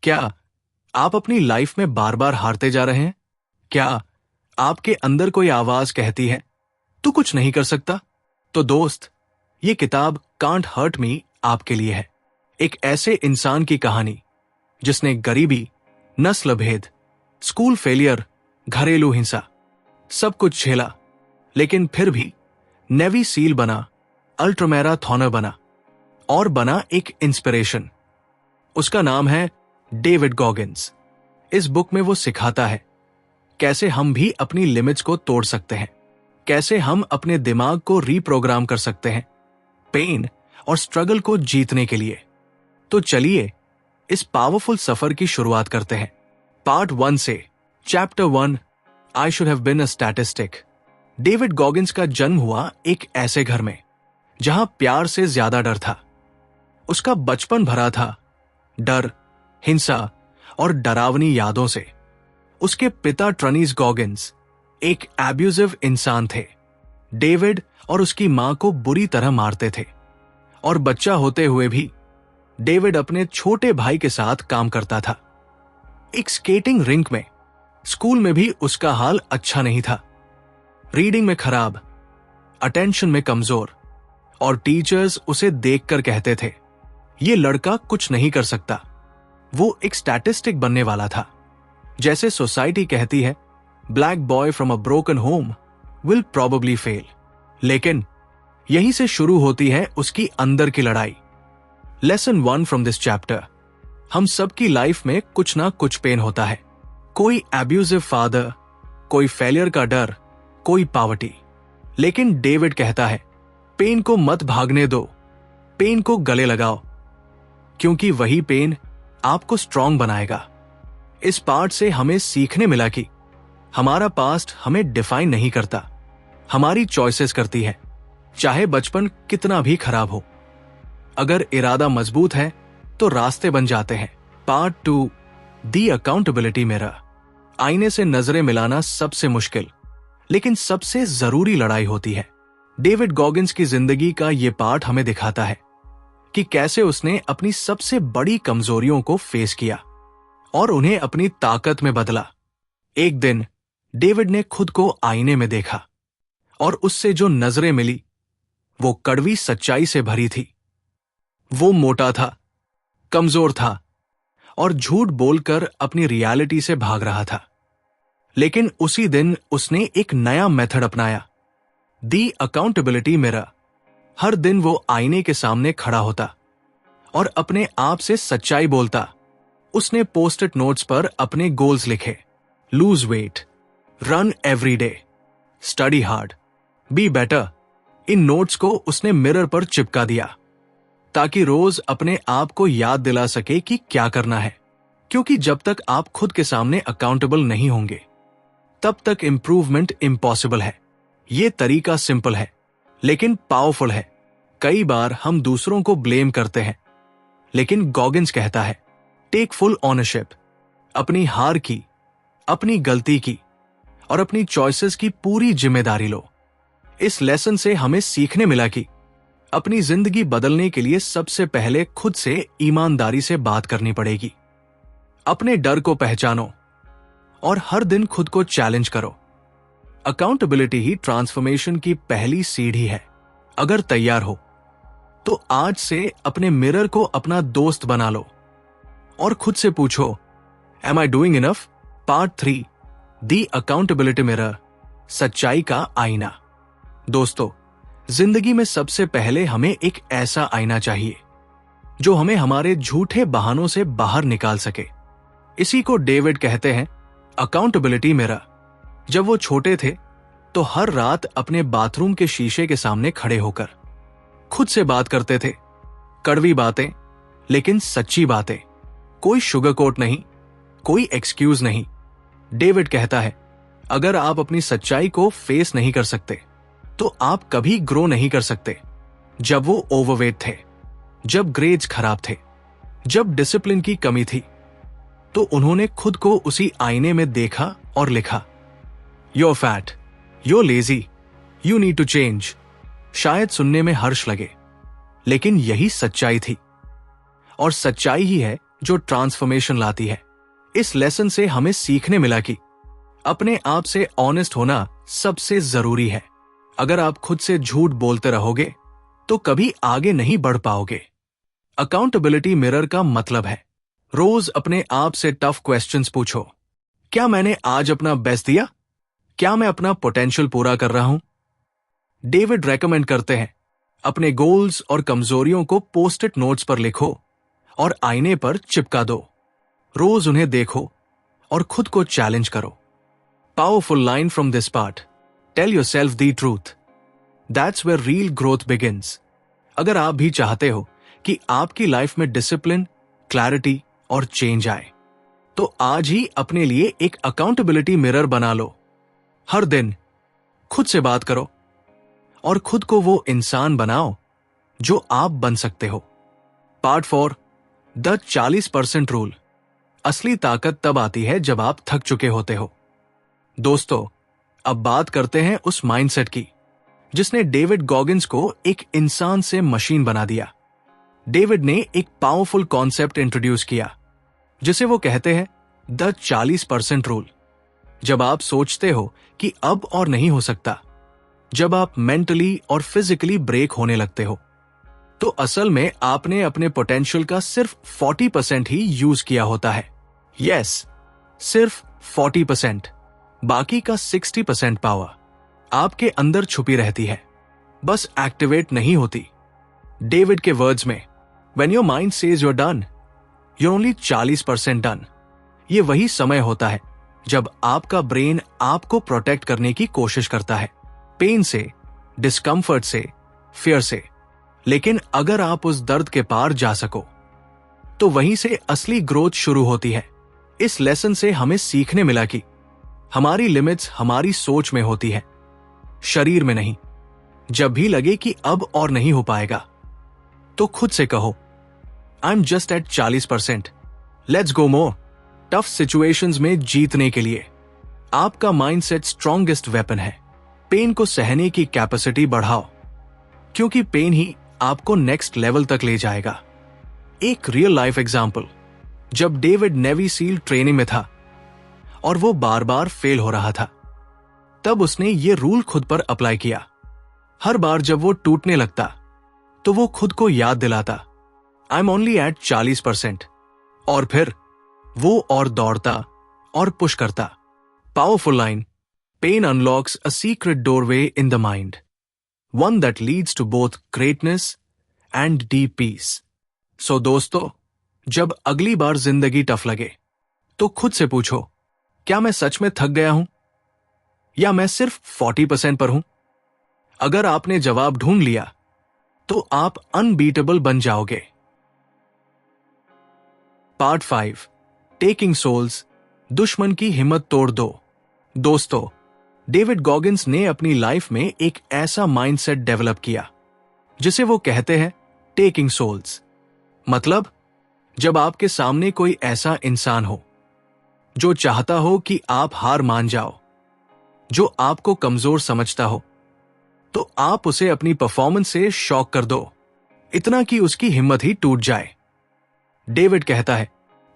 क्या आप अपनी लाइफ में बार बार हारते जा रहे हैं? क्या आपके अंदर कोई आवाज कहती है तू कुछ नहीं कर सकता? तो दोस्त, ये किताब कांट हर्ट मी आपके लिए है। एक ऐसे इंसान की कहानी जिसने गरीबी, नस्ल भेद, स्कूल फेलियर, घरेलू हिंसा सब कुछ झेला, लेकिन फिर भी नेवी सील बना, अल्ट्रामैराथॉनर बना और बना एक इंस्पिरेशन। उसका नाम है डेविड गॉगिंस। इस बुक में वो सिखाता है कैसे हम भी अपनी लिमिट्स को तोड़ सकते हैं, कैसे हम अपने दिमाग को रीप्रोग्राम कर सकते हैं पेन और स्ट्रगल को जीतने के लिए। तो चलिए इस पावरफुल सफर की शुरुआत करते हैं। पार्ट 1 से, chapter 1, I should have been a statistic. David Goggins का जन्म हुआ एक ऐसे घर में जहां प्यार से ज्यादा डर था। उसका बचपन भरा था डर, हिंसा और डरावनी यादों से। उसके पिता ट्रनीस गॉगिंस एक एब्यूजिव इंसान थे। डेविड और उसकी मां को बुरी तरह मारते थे और बच्चा होते हुए भी डेविड अपने छोटे भाई के साथ काम करता था। एक स्केटिंग रिंक में, स्कूल में भी उसका हाल अच्छा नहीं था। रीडिंग में खराब, अटेंशन में कमजोर और टीचर्स उसे देखकर कहते थे ये लड़का कुछ नहीं कर सकता। वो एक स्टैटिस्टिक बनने वाला था। जैसे सोसाइटी कहती है black boy from a broken home will probably fail. लेकिन यहीं से शुरू होती है उसकी अंदर की लड़ाई। लेसन 1 फ्रॉम दिस चैप्टर, हम सबकी लाइफ में कुछ ना कुछ पेन होता है। कोई एब्यूजिव फादर, कोई फेलियर का डर, कोई पॉवर्टी। लेकिन डेविड कहता है पेन को मत भागने दो, पेन को गले लगाओ, क्योंकि वही पेन आपको स्ट्रांग बनाएगा। इस पार्ट से हमें सीखने मिला कि हमारा पास्ट हमें डिफाइन नहीं करता, हमारी चॉइसेस करती है, चाहे बचपन कितना भी खराब हो। अगर इरादा मजबूत है तो रास्ते बन जाते हैं। पार्ट 2, दी अकाउंटेबिलिटी मिरर। आईने से नजरें मिलाना सबसे मुश्किल लेकिन सबसे जरूरी लड़ाई होती है। डेविड गॉगिंस की जिंदगी का ये पार्ट हमें दिखाता है कि कैसे उसने अपनी सबसे बड़ी कमजोरियों को फेस किया और उन्हें अपनी ताकत में बदला। एक दिन डेविड ने खुद को आईने में देखा और उससे जो नजरें मिली वो कड़वी सच्चाई से भरी थी। वो मोटा था, कमजोर था और झूठ बोलकर अपनी रियलिटी से भाग रहा था। लेकिन उसी दिन उसने एक नया मेथड अपनाया, दी अकाउंटेबिलिटी मिरर। हर दिन वो आईने के सामने खड़ा होता और अपने आप से सच्चाई बोलता। उसने पोस्ट-इट नोट्स पर अपने गोल्स लिखे, lose weight, run every day, study hard, be better. In notes को उसने मिरर पर चिपका दिया ताकि रोज अपने आप को याद दिला सके कि क्या करना है। क्योंकि जब तक आप खुद के सामने अकाउंटेबल नहीं होंगे तब तक इंप्रूवमेंट इम्पॉसिबल है। ये तरीका सिंपल है लेकिन पावरफुल है। कई बार हम दूसरों को ब्लेम करते हैं, लेकिन गॉगिंस कहता है टेक फुल ऑनरशिप। अपनी हार की, अपनी गलती की और अपनी चॉइसेस की पूरी जिम्मेदारी लो। इस लेसन से हमें सीखने मिला कि अपनी जिंदगी बदलने के लिए सबसे पहले खुद से ईमानदारी से बात करनी पड़ेगी। अपने डर को पहचानो और हर दिन खुद को चैलेंज करो। अकाउंटेबिलिटी ही ट्रांसफॉर्मेशन की पहली सीढ़ी है। अगर तैयार हो तो आज से अपने मिरर को अपना दोस्त बना लो और खुद से पूछो, am I doing enough? Part 3, the accountability mirror, सच्चाई का आईना। दोस्तों, जिंदगी में सबसे पहले हमें एक ऐसा आईना चाहिए जो हमें हमारे झूठे बहानों से बाहर निकाल सके। इसी को डेविड कहते हैं अकाउंटेबिलिटी मिरर। जब वो छोटे थे तो हर रात अपने बाथरूम के शीशे के सामने खड़े होकर खुद से बात करते थे। कड़वी बातें लेकिन सच्ची बातें, कोई शुगर कोट नहीं, कोई एक्सक्यूज नहीं। डेविड कहता है अगर आप अपनी सच्चाई को फेस नहीं कर सकते तो आप कभी ग्रो नहीं कर सकते। जब वो ओवरवेट थे, जब ग्रेड्स खराब थे, जब डिसिप्लिन की कमी थी, तो उन्होंने खुद को उसी आईने में देखा और लिखा, You're fat, you're lazy, you need to change। शायद सुनने में हर्ष लगे, लेकिन यही सच्चाई थी। और सच्चाई ही है जो ट्रांसफॉर्मेशन लाती है। इस लेसन से हमें सीखने मिला कि अपने आप से ऑनेस्ट होना सबसे जरूरी है। अगर आप खुद से झूठ बोलते रहोगे तो कभी आगे नहीं बढ़ पाओगे। अकाउंटेबिलिटी मिरर का मतलब है रोज अपने आप से टफ क्वेश्चंस पूछो। क्या मैंने आज अपना बेस्ट दिया? क्या मैं अपना पोटेंशियल पूरा कर रहा हूं? डेविड रेकमेंड करते हैं अपने गोल्स और कमजोरियों को पोस्ट-इट नोट्स पर लिखो और आईने पर चिपका दो। रोज उन्हें देखो और खुद को चैलेंज करो। Powerful line from this part, tell yourself the truth, that's where real growth begins. अगर आप भी चाहते हो कि आपकी लाइफ में डिसिप्लिन, क्लैरिटी और चेंज आए, तो आज ही अपने लिए एक अकाउंटेबिलिटी मिरर बना लो। हर दिन खुद से बात करो और खुद को वो इंसान बनाओ जो आप बन सकते हो। Part 4, the 40% rule. असली ताकत तब आती है जब आप थक चुके होते हो। दोस्तों, अब बात करते हैं उस माइंडसेट की जिसने डेविड गॉगिंस को एक इंसान से मशीन बना दिया। डेविड ने एक पावरफुल कॉन्सेप्ट इंट्रोड्यूस किया जिसे वो कहते हैं द 40% रूल। जब आप सोचते हो कि अब और नहीं हो सकता, जब आप मेंटली और फिजिकली ब्रेक होने लगते हो, तो असल में आपने अपने पोटेंशियल का सिर्फ 40% ही यूज किया होता है। यस, सिर्फ 40%। बाकी का 60% पावर आपके अंदर छुपी रहती है, बस एक्टिवेट नहीं होती। डेविड के वर्ड्स में, when your mind says you're done, you're only 40% डन। ये वही समय होता है जब आपका ब्रेन आपको प्रोटेक्ट करने की कोशिश करता है, पेन से, डिस्कंफर्ट से, फियर से। लेकिन अगर आप उस दर्द के पार जा सको, तो वहीं से असली ग्रोथ शुरू होती है। इस लेसन से हमें सीखने मिला कि हमारी लिमिट्स हमारी सोच में होती है, शरीर में नहीं। जब भी लगे कि अब और नहीं हो पाएगा, तो खुद से कहो, I am just at 40%, let's go more. Tough situations में जीतने के लिए आपका माइंडसेट स्ट्रॉन्गेस्ट वेपन है। पेन को सहने की कैपेसिटी बढ़ाओ, क्योंकि पेन ही आपको नेक्स्ट लेवल तक ले जाएगा। एक रियल लाइफ एग्जाम्पल, जब डेविड नेवी सील ट्रेनिंग में था और वो बार बार फेल हो रहा था, तब उसने ये रूल खुद पर अप्लाई किया। हर बार जब वो टूटने लगता, तो वो खुद को याद दिलाता, आई एम ओनली एट 40%, और फिर वो और दौड़ता और पुश करता। Powerful line, pain unlocks a secret doorway in the mind, one that leads to both greatness and deep peace. So दोस्तों, जब अगली बार जिंदगी टफ लगे, तो खुद से पूछो, क्या मैं सच में थक गया हूं या मैं सिर्फ 40% पर हूं? अगर आपने जवाब ढूंढ लिया, तो आप अनबीटेबल बन जाओगे। पार्ट 5, टेकिंग सोल्स, दुश्मन की हिम्मत तोड़ दो। दोस्तों, डेविड गॉगिंस ने अपनी लाइफ में एक ऐसा माइंडसेट डेवलप किया जिसे वो कहते हैं टेकिंग सोल्स। मतलब, जब आपके सामने कोई ऐसा इंसान हो जो चाहता हो कि आप हार मान जाओ, जो आपको कमजोर समझता हो, तो आप उसे अपनी परफॉर्मेंस से शॉक कर दो, इतना कि उसकी हिम्मत ही टूट जाए। डेविड कहता है,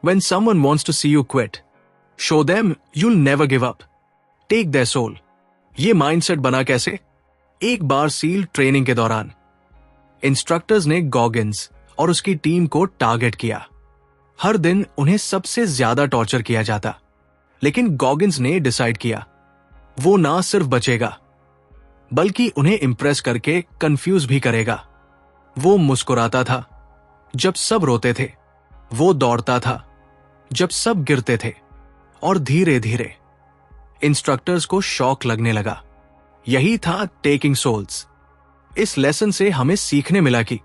when someone wants to see you quit, show them you'll never give up. Take their soul. ये माइंडसेट बना कैसे? एक बार सील ट्रेनिंग के दौरान इंस्ट्रक्टर्स ने गॉगिंस और उसकी टीम को टारगेट किया। हर दिन उन्हें सबसे ज्यादा टॉर्चर किया जाता, लेकिन गॉगिंस ने डिसाइड किया वो ना सिर्फ बचेगा, बल्कि उन्हें इंप्रेस करके कंफ्यूज भी करेगा। वो मुस्कुराता था जब सब रोते थे, वो दौड़ता था जब सब गिरते थे, और धीरे धीरे इंस्ट्रक्टर्स को शॉक लगने लगा। यही था टेकिंग सोल्स। इस लेसन से हमें सीखने मिला कि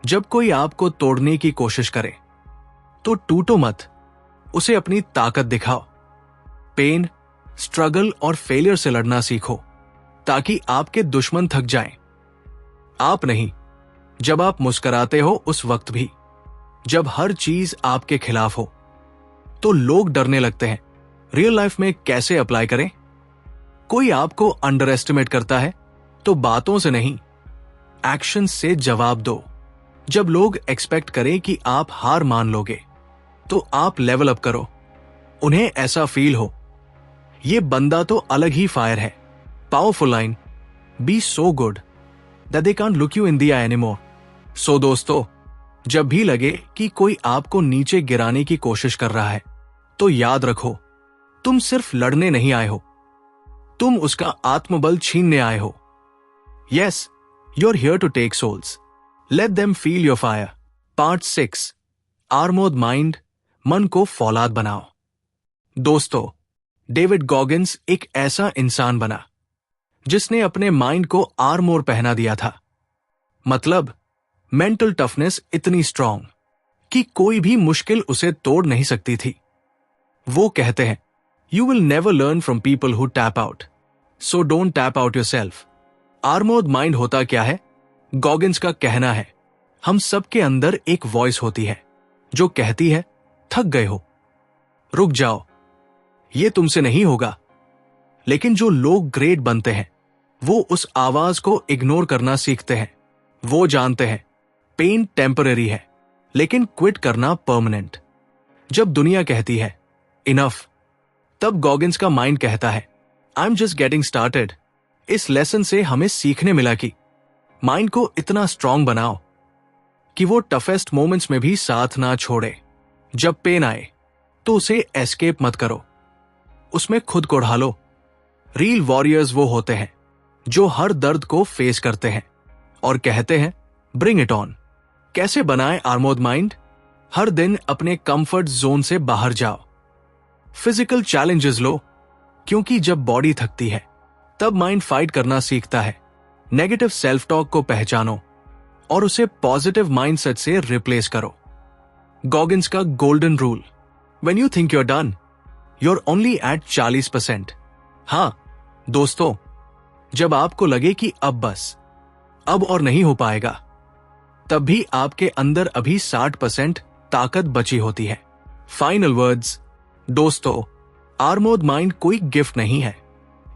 जब कोई आपको तोड़ने की कोशिश करे, तो टूटो मत, उसे अपनी ताकत दिखाओ। पेन, स्ट्रगल और फेलियर से लड़ना सीखो, ताकि आपके दुश्मन थक जाएं। आप नहीं, जब आप मुस्कुराते हो उस वक्त भी, जब हर चीज आपके खिलाफ हो, तो लोग डरने लगते हैं। रियल लाइफ में कैसे अप्लाई करें? कोई आपको अंडर एस्टिमेट करता है, तो बातों से नहीं, एक्शन से जवाब दो। जब लोग एक्सपेक्ट करें कि आप हार मान लोगे, तो आप लेवल अप करो, उन्हें ऐसा फील हो ये बंदा तो अलग ही फायर है। Powerful line, be so good that they can't look you in the eye anymore. So दोस्तों, जब भी लगे कि कोई आपको नीचे गिराने की कोशिश कर रहा है, तो याद रखो, तुम सिर्फ लड़ने नहीं आए हो, तुम उसका आत्मबल छीनने आए हो। Yes, you are here to take souls, let them feel your fire. Part 6, armoured mind, मन को फौलाद बनाओ। दोस्तों, डेविड गॉगिंस एक ऐसा इंसान बना जिसने अपने माइंड को आर्मोर पहना दिया था। मतलब मेंटल टफनेस इतनी स्ट्रांग कि कोई भी मुश्किल उसे तोड़ नहीं सकती थी। वो कहते हैं, you will never learn from people who tap out, so don't tap out yourself. Armoured mind होता क्या है? गॉगिंस का कहना है, हम सबके अंदर एक वॉइस होती है जो कहती है, थक गए हो, रुक जाओ, ये तुमसे नहीं होगा। लेकिन जो लोग ग्रेट बनते हैं, वो उस आवाज को इग्नोर करना सीखते हैं। वो जानते हैं पेन टेम्पररी है, लेकिन क्विट करना परमानेंट। जब दुनिया कहती है इनफ, तब गॉगिंस का माइंड कहता है, आई एम जस्ट गेटिंग स्टार्टेड। इस लेसन से हमें सीखने मिला कि माइंड को इतना स्ट्रांग बनाओ कि वो टफेस्ट मोमेंट्स में भी साथ ना छोड़े। जब पेन आए तो उसे एस्केप मत करो, उसमें खुद को ढालो। रियल वॉरियर्स वो होते हैं जो हर दर्द को फेस करते हैं और कहते हैं, ब्रिंग इट ऑन। कैसे बनाएं आर्मर्ड माइंड? हर दिन अपने कंफर्ट जोन से बाहर जाओ, फिजिकल चैलेंजेस लो, क्योंकि जब बॉडी थकती है तब माइंड फाइट करना सीखता है। नेगेटिव सेल्फ टॉक को पहचानो और उसे पॉजिटिव माइंडसेट से रिप्लेस करो। गॉगिंस का golden rule, when you think you are done, you are only at 40%। हाँ दोस्तों, जब आपको लगे कि अब बस, अब और नहीं हो पाएगा, तब भी आपके अंदर अभी 60% ताकत बची होती है। फाइनल वर्ड्स, दोस्तों, आर्मर्ड माइंड कोई गिफ्ट नहीं है,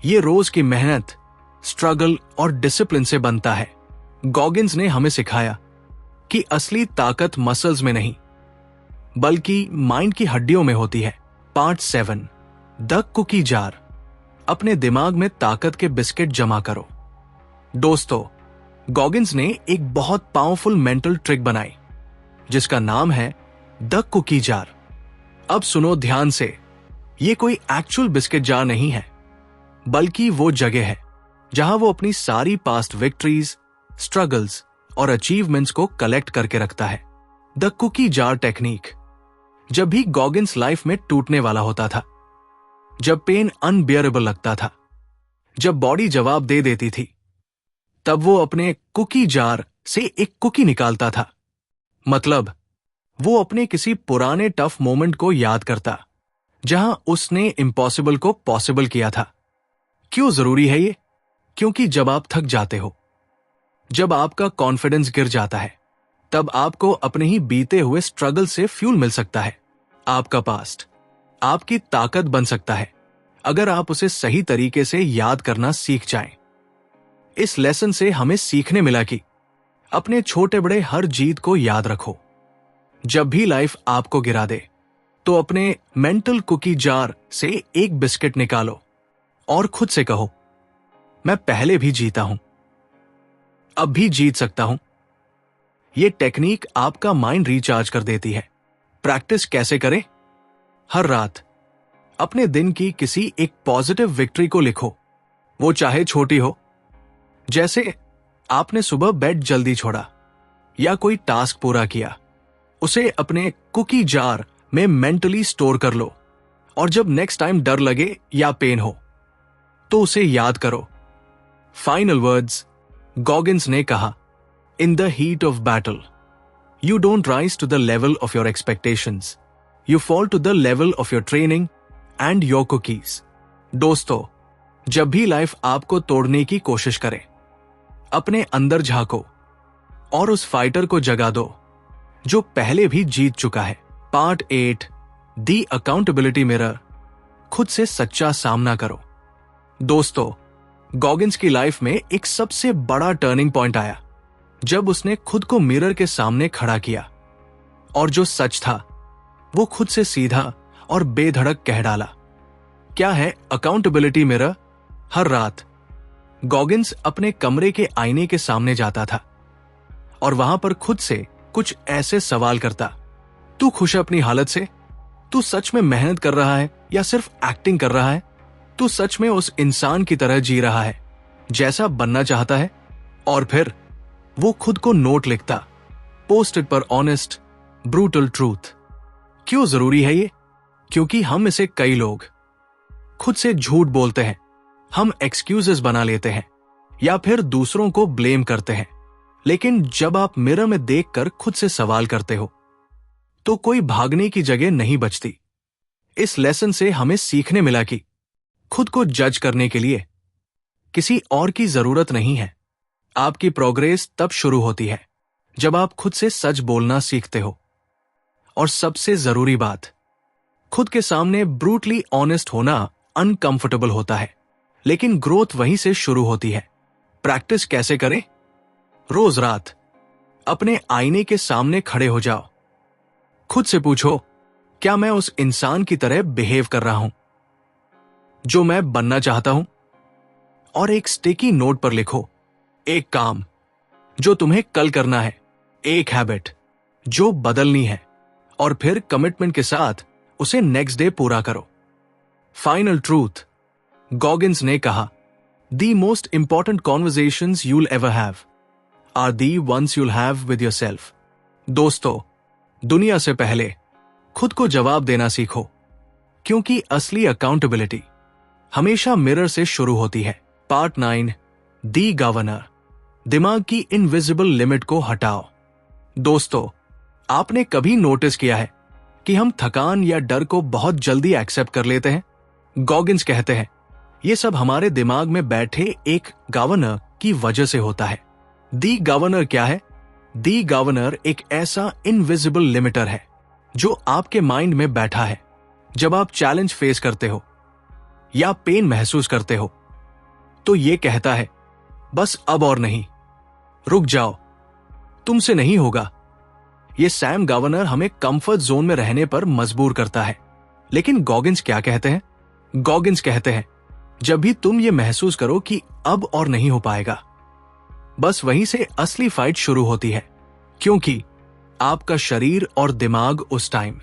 ये रोज की मेहनत, स्ट्रगल और डिसिप्लिन से बनता है। गॉगिंस ने हमें सिखाया कि असली ताकत मसल्स में नहीं, बल्कि माइंड की हड्डियों में होती है। पार्ट 7, द कुकी जार, अपने दिमाग में ताकत के बिस्किट जमा करो। दोस्तों, गॉगिंस ने एक बहुत पावरफुल मेंटल ट्रिक बनाई जिसका नाम है द कुकी जार। अब सुनो ध्यान से, ये कोई एक्चुअल बिस्किट जार नहीं है, बल्कि वो जगह है जहां वो अपनी सारी पास्ट विक्ट्रीज, स्ट्रगल्स और अचीवमेंट्स को कलेक्ट करके रखता है। The cookie jar technique. जब भी गॉगिंस लाइफ में टूटने वाला होता था, जब पेन अनबियरेबल लगता था, जब बॉडी जवाब दे देती थी, तब वो अपने कुकी जार से एक कुकी निकालता था। मतलब वो अपने किसी पुराने टफ मोमेंट को याद करता जहां उसने इम्पॉसिबल को पॉसिबल किया था। क्यों जरूरी है ये? क्योंकि जब आप थक जाते हो, जब आपका कॉन्फिडेंस गिर जाता है, तब आपको अपने ही बीते हुए स्ट्रगल से फ्यूल मिल सकता है। आपका पास्ट आपकी ताकत बन सकता है अगर आप उसे सही तरीके से याद करना सीख जाएं। इस लेसन से हमें सीखने मिला कि अपने छोटे बड़े हर जीत को याद रखो। जब भी लाइफ आपको गिरा दे, तो अपने मेंटल कुकी जार से एक बिस्किट निकालो और खुद से कहो, मैं पहले भी जीता हूं, अब भी जीत सकता हूं। यह टेक्निक आपका माइंड रिचार्ज कर देती है। प्रैक्टिस कैसे करें? हर रात अपने दिन की किसी एक पॉजिटिव विक्ट्री को लिखो, वो चाहे छोटी हो, जैसे आपने सुबह बेड जल्दी छोड़ा या कोई टास्क पूरा किया। उसे अपने कुकी जार में मेंटली स्टोर कर लो और जब नेक्स्ट टाइम डर लगे या पेन हो तो उसे याद करो। फाइनल वर्ड्स, गॉगिंस ने कहा, in the heat of battle you don't rise to the level of your expectations, you fall to the level of your training and your cookies. दोस्तों, जब भी लाइफ आपको तोड़ने की कोशिश करे, अपने अंदर झांको और उस फाइटर को जगा दो जो पहले भी जीत चुका है। पार्ट 8, द अकाउंटेबिलिटी मिरर, खुद से सच्चा सामना करो। दोस्तों, गॉगिंस की लाइफ में एक सबसे बड़ा टर्निंग पॉइंट आया जब उसने खुद को मिरर के सामने खड़ा किया और जो सच था वो खुद से सीधा और बेधड़क कह डाला, क्या है अकाउंटेबिलिटी मिरर? हर रात गॉगिन्स अपने कमरे के आईने के सामने जाता था और वहां पर खुद से कुछ ऐसे सवाल करता, तू खुश है अपनी हालत से? तू सच में मेहनत कर रहा है या सिर्फ एक्टिंग कर रहा है? तू सच में उस इंसान की तरह जी रहा है जैसा बनना चाहता है? और फिर वो खुद को नोट लिखता, पोस्टेड पर ऑनेस्ट ब्रूटल ट्रूथ। क्यों जरूरी है ये? क्योंकि हम इसे कई लोग खुद से झूठ बोलते हैं, हम एक्सक्यूजेस बना लेते हैं या फिर दूसरों को ब्लेम करते हैं। लेकिन जब आप मिरर में देखकर खुद से सवाल करते हो तो कोई भागने की जगह नहीं बचती। इस लेसन से हमें सीखने मिला कि खुद को जज करने के लिए किसी और की जरूरत नहीं है। आपकी प्रोग्रेस तब शुरू होती है जब आप खुद से सच बोलना सीखते हो। और सबसे जरूरी बात, खुद के सामने ब्रूटली ऑनेस्ट होना अनकंफर्टेबल होता है, लेकिन ग्रोथ वहीं से शुरू होती है। प्रैक्टिस कैसे करें? रोज रात अपने आईने के सामने खड़े हो जाओ, खुद से पूछो, क्या मैं उस इंसान की तरह बिहेव कर रहा हूं जो मैं बनना चाहता हूं? और एक स्टिकी नोट पर लिखो एक काम जो तुम्हें कल करना है, एक हैबिट जो बदलनी है, और फिर कमिटमेंट के साथ उसे नेक्स्ट डे पूरा करो। फाइनल ट्रूथ, गॉगिन्स ने कहा, the most important conversations you'll ever have are the ones you'll have with yourself. दोस्तों, दुनिया से पहले खुद को जवाब देना सीखो, क्योंकि असली अकाउंटेबिलिटी हमेशा मिरर से शुरू होती है। पार्ट 9, दी गवर्नर, दिमाग की इनविजिबल लिमिट को हटाओ। दोस्तों, आपने कभी नोटिस किया है कि हम थकान या डर को बहुत जल्दी एक्सेप्ट कर लेते हैं? गॉगिन्स कहते हैं ये सब हमारे दिमाग में बैठे एक गवर्नर की वजह से होता है। दी गवर्नर क्या है? दी गवर्नर एक ऐसा इनविजिबल लिमिटर है जो आपके माइंड में बैठा है जब आप चैलेंज फेस करते हो या पेन महसूस करते हो। तो ये कहता है, बस अब और नहीं, रुक जाओ, तुमसे नहीं होगा। ये सैम गवर्नर हमें कंफर्ट जोन में रहने पर मजबूर करता है। लेकिन गॉगिन्स क्या कहते हैं? गॉगिन्स कहते हैं, जब भी तुम ये महसूस करो कि अब और नहीं हो पाएगा, बस वहीं से असली फाइट शुरू होती है, क्योंकि आपका शरीर और दिमाग उस टाइम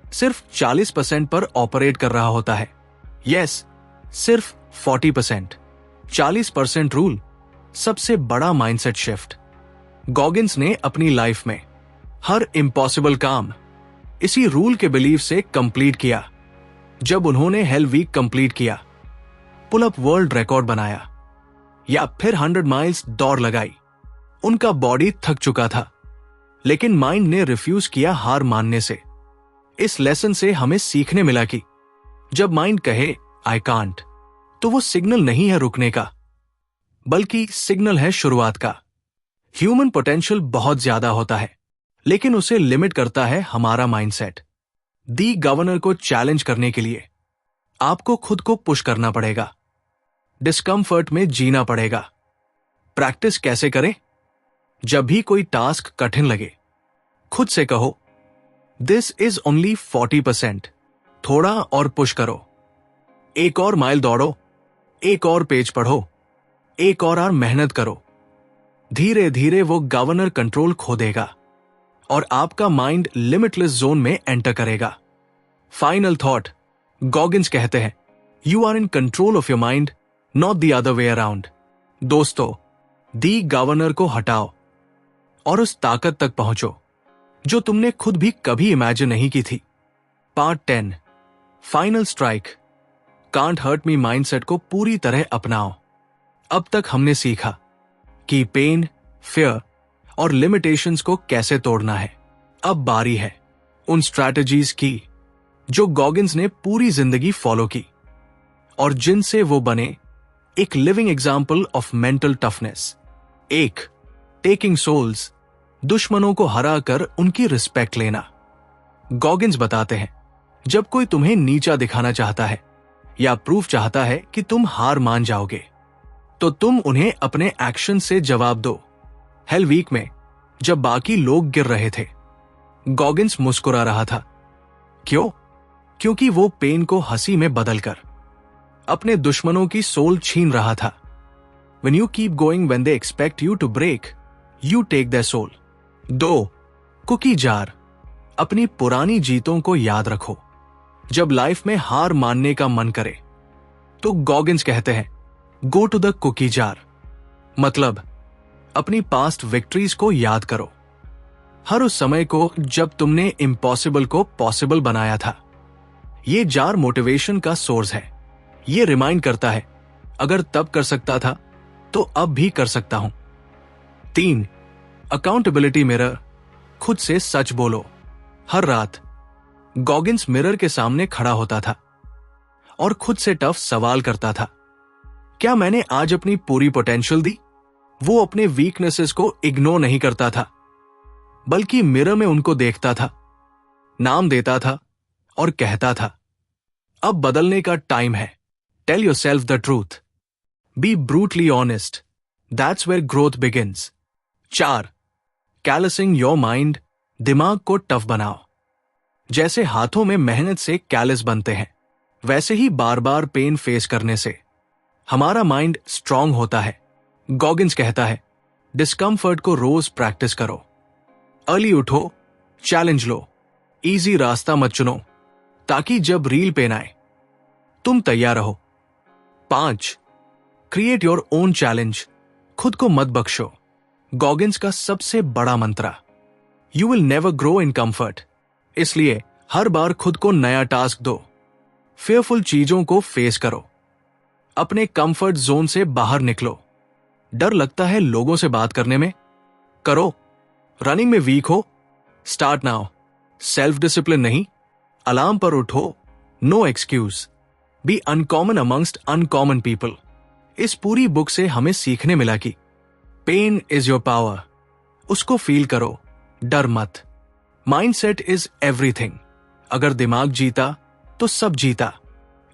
सिर्फ 40% पर ऑपरेट कर रहा होता है। यस, सिर्फ 40%। 40% रूल, सबसे बड़ा माइंडसेट शिफ्ट। गॉगिन्स ने अपनी लाइफ में हर इम्पॉसिबल काम इसी रूल के बिलीव से कंप्लीट किया। जब उन्होंने हेल वीक कंप्लीट किया, पुल अप वर्ल्ड रिकॉर्ड बनाया या फिर 100 माइल्स दौड़ लगाई, उनका बॉडी थक चुका था, लेकिन माइंड ने रिफ्यूज किया हार मानने से। इस लेसन से हमें सीखने मिला कि जब माइंड कहे आई कांट, तो वो सिग्नल नहीं है रुकने का, बल्कि सिग्नल है शुरुआत का। ह्यूमन पोटेंशियल बहुत ज्यादा होता है, लेकिन उसे लिमिट करता है हमारा माइंडसेट। दी गवर्नर को चैलेंज करने के लिए आपको खुद को पुश करना पड़ेगा, डिस्कम्फर्ट में जीना पड़ेगा। प्रैक्टिस कैसे करें? जब भी कोई टास्क कठिन लगे, खुद से कहो, दिस इज ओनली 40%, थोड़ा और पुश करो, एक और माइल दौड़ो, एक और पेज पढ़ो, एक और मेहनत करो। धीरे धीरे वो गवर्नर कंट्रोल खो देगा और आपका माइंड लिमिटलेस जोन में एंटर करेगा। फाइनल थॉट, गॉगिन्स कहते हैं, you are in control of your mind, not the other way around. दोस्तों, दी गवर्नर को हटाओ और उस ताकत तक पहुंचो जो तुमने खुद भी कभी इमेजिन नहीं की थी। Part 10, final strike, can't hurt me mindset को पूरी तरह अपनाओ। अब तक हमने सीखा कि पेन, फियर और लिमिटेशंस को कैसे तोड़ना है। अब बारी है उन स्ट्रैटेजीज की जो गॉगिन्स ने पूरी जिंदगी फॉलो की और जिनसे वो बने एक living example of mental toughness. एक, टेकिंग सोल्स, दुश्मनों को हराकर उनकी रिस्पेक्ट लेना। गॉगिन्स बताते हैं, जब कोई तुम्हें नीचा दिखाना चाहता है या प्रूफ चाहता है कि तुम हार मान जाओगे, तो तुम उन्हें अपने एक्शन से जवाब दो। हेल वीक में जब बाकी लोग गिर रहे थे, गॉगिन्स मुस्कुरा रहा था, क्यों? क्योंकि वो पेन को हंसी में बदलकर अपने दुश्मनों की सोल छीन रहा था। When you keep going when they expect you to break, you take their soul. 2. Cookie jar. अपनी पुरानी जीतों को याद रखो। जब लाइफ में हार मानने का मन करे तो गॉगिन्स कहते हैं go to the cookie jar. मतलब अपनी पास्ट विक्ट्रीज को याद करो, हर उस समय को जब तुमने इम्पॉसिबल को पॉसिबल बनाया था। ये जार मोटिवेशन का सोर्स है। ये रिमाइंड करता है अगर तब कर सकता था तो अब भी कर सकता हूं। 3. Accountability mirror. खुद से सच बोलो। हर रात गॉगिन्स मिरर के सामने खड़ा होता था और खुद से टफ सवाल करता था, क्या मैंने आज अपनी पूरी पोटेंशियल दी? वो अपने वीकनेसेस को इग्नोर नहीं करता था, बल्कि मिरर में उनको देखता था, नाम देता था और कहता था, अब बदलने का टाइम है। Tell yourself the truth. Be brutally honest. That's where growth begins. 4. Callousing your mind. दिमाग को टफ बनाओ। जैसे हाथों में मेहनत से कैलस बनते हैं, वैसे ही बार बार पेन फेस करने से हमारा माइंड स्ट्रांग होता है। गॉगिन्स कहता है डिस्कम्फर्ट को रोज प्रैक्टिस करो। अर्ली उठो, चैलेंज लो, इजी रास्ता मत चुनो, ताकि जब रील पेन आए तुम तैयार रहो। 5. Create your own challenge. खुद को मत बख्शो। गॉगिन्स का सबसे बड़ा मंत्र, you will never grow in comfort. इसलिए हर बार खुद को नया टास्क दो। फेयरफुल चीजों को फेस करो। अपने कंफर्ट जोन से बाहर निकलो। डर लगता है लोगों से बात करने में? करो। रनिंग में वीक हो? Start now. सेल्फ डिसिप्लिन नहीं, अलार्म पर उठो। No excuse. Be uncommon amongst uncommon people. इस पूरी बुक से हमें सीखने मिला कि पेन इज योर पावर। उसको फील करो, डर मत। Mindset is everything. अगर दिमाग जीता तो सब जीता।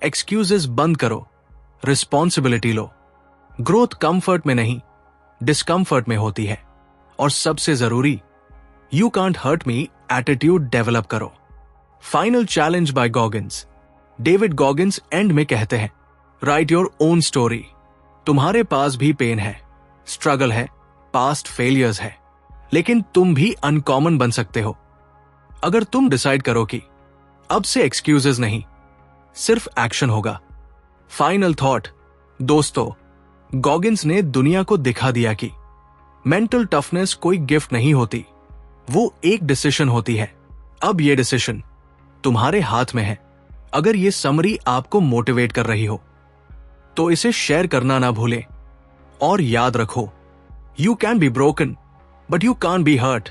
एक्सक्यूजेस बंद करो, रिस्पॉन्सिबिलिटी लो। ग्रोथ कंफर्ट में नहीं, डिस्कंफर्ट में होती है। और सबसे जरूरी, you can't hurt me attitude develop करो। Final challenge by Goggins. David Goggins end में कहते हैं राइट योर ओन स्टोरी। तुम्हारे पास भी पेन है, स्ट्रगल है, पास्ट फेलियर्स है, लेकिन तुम भी अनकॉमन बन सकते हो अगर तुम डिसाइड करो कि अब से एक्सक्यूजेस नहीं, सिर्फ एक्शन होगा। Final thought. दोस्तों, गॉगिन्स ने दुनिया को दिखा दिया कि मेंटल टफनेस कोई गिफ्ट नहीं होती, वो एक डिसीजन होती है। अब ये डिसीजन तुम्हारे हाथ में है। अगर ये समरी आपको मोटिवेट कर रही हो तो इसे शेयर करना ना भूलें। और याद रखो, you can be broken but you can't be hurt.